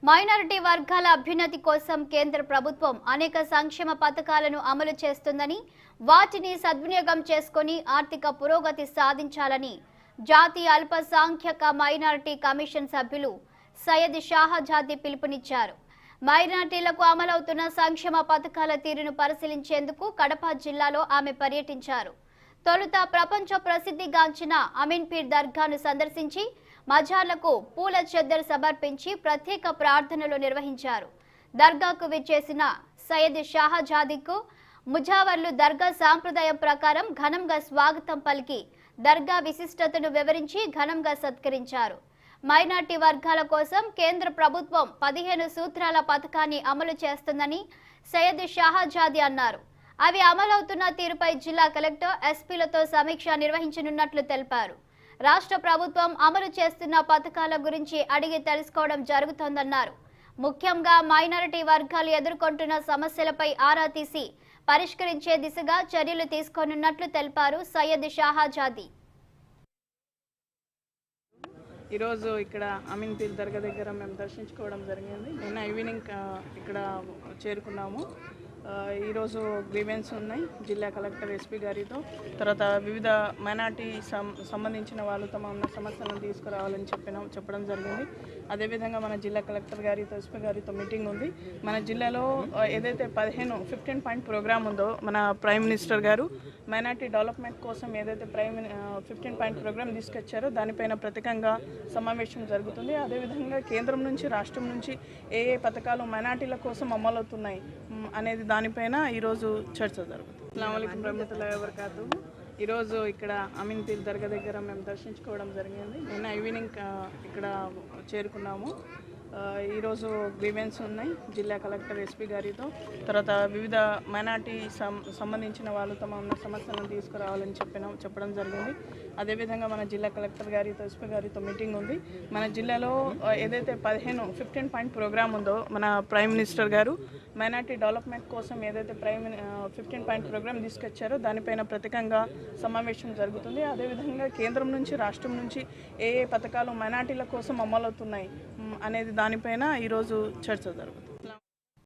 Minority వర్గాల అభ్యున్నతి కోసం కేంద్ర ప్రభుత్వం అనేక సంక్షేమ పథకాలను అమలు చేస్తుందని, వాటిని సద్వినియోగం చేసుకొని ఆర్థిక పురోగతి సాధించాలని జాతీయ అల్పసంఖ్యాక మైనారిటీ కమిషన్ సభ్యులు సయ్యద్ షాహజాదీ పిలుపునిచ్చారు. మైనారిటీలకు అమలవుతున్న సంక్షేమ పథకాల తీరును పరిశీలించేందుకు కడప జిల్లాలో ఆమె పర్యటించారు. తొలుత ప్రపంచ ప్రసిద్ధిగాంచిన అమీన్పీర్ దర్గాను సందర్శించి మజార్లకు పూల చెద్దరు సమర్పించి ప్రత్యేక ప్రార్థనలు నిర్వహించారు. దర్గాకు విచ్చేసిన సయ్యద్ షాహజాదీకు ముజావర్లు దర్గా సాంప్రదాయం ప్రకారం ఘనంగా స్వాగతం పలికి దర్గా విశిష్టతను వివరించి ఘనంగా సత్కరించారు. మైనార్టీ వర్గాల కోసం కేంద్ర ప్రభుత్వం 15 సూత్రాల పథకాన్ని అమలు చేస్తుందని సయ్యద్ షాహజాదీ అన్నారు. అవి అమలవుతున్న తీరుపై జిల్లా కలెక్టర్ ఎస్పీలతో సమీక్ష నిర్వహించనున్నట్లు తెలిపారు. రాష్ట్ర ప్రభుత్వం అమలు చేస్తున్న పథకాల గురించి అడిగి తెలుసుకోవడం జరుగుతోందన్నారు. ముఖ్యంగా మైనారిటీ వర్గాలు ఎదుర్కొంటున్న సమస్యలపై ఆరా తీసి పరిష్కరించే దిశగా చర్యలు తీసుకోనున్నట్లు తెలిపారు సయ్యద్ షాహజాదీ. ఈరోజు ఇక్కడ అమీన్పీర్ దర్గా దగ్గర మేము దర్శించుకోవడం జరిగింది. నిన్న ఈవినింగ్ ఇక్కడ చేరుకున్నాము. ఈరోజు గ్రీవెన్స్ ఉన్నాయి జిల్లా కలెక్టర్ ఎస్పీ గారితో. తర్వాత వివిధ మైనార్టీ సంబంధించిన వాళ్ళు తమ ఉన్న సమస్యలను తీసుకురావాలని చెప్పడం జరిగింది. అదేవిధంగా మన జిల్లా కలెక్టర్ గారితో ఎస్పీ గారితో మీటింగ్ ఉంది. మన జిల్లాలో ఏదైతే 15 పాయింట్ ప్రోగ్రామ్ ఉందో మన ప్రైమ్ మినిస్టర్ గారు మైనార్టీ డెవలప్మెంట్ కోసం ఏదైతే 15 పాయింట్ ప్రోగ్రామ్ తీసుకొచ్చారో దానిపైన ప్రత్యేకంగా సమావేశం జరుగుతుంది. అదేవిధంగా కేంద్రం నుంచి రాష్ట్రం నుంచి ఏ పథకాలు మైనార్టీల కోసం అమలవుతున్నాయి అనేది దానిపైన ఈరోజు చర్చ జరుగుతుంది. అస్సలాము అలైకుం రహమతుల్లాహి వబరకాతుహు. ఈరోజు ఇక్కడ అమీన్పీర్ దర్గా దగ్గర మేము దర్శించుకోవడం జరిగింది. నిన్న ఈవినింగ్ ఇక్కడ చేరుకున్నాము. ఈరోజు గ్రీవెన్స్ ఉన్నాయి జిల్లా కలెక్టర్ ఎస్పీ గారితో. తర్వాత వివిధ మైనార్టీ సంబంధించిన వాళ్ళు తమ ఉన్న సమస్యలను తీసుకురావాలని చెప్పడం జరిగింది. అదేవిధంగా మన జిల్లా కలెక్టర్ గారితో ఎస్పీ గారితో మీటింగ్ ఉంది. మన జిల్లాలో ఏదైతే 15 పాయింట్ ప్రోగ్రామ్ ఉందో మన ప్రైమ్ మినిస్టర్ గారు మైనార్టీ డెవలప్మెంట్ కోసం ఏదైతే 15 పాయింట్ ప్రోగ్రామ్ తీసుకొచ్చారో దానిపైన ప్రత్యేకంగా సమావేశం జరుగుతుంది. అదేవిధంగా కేంద్రం నుంచి రాష్ట్రం నుంచి ఏ పథకాలు మైనార్టీల కోసం అమలవుతున్నాయి అనేది దానిపైన ఈరోజు చర్చ జరుగుతుంది.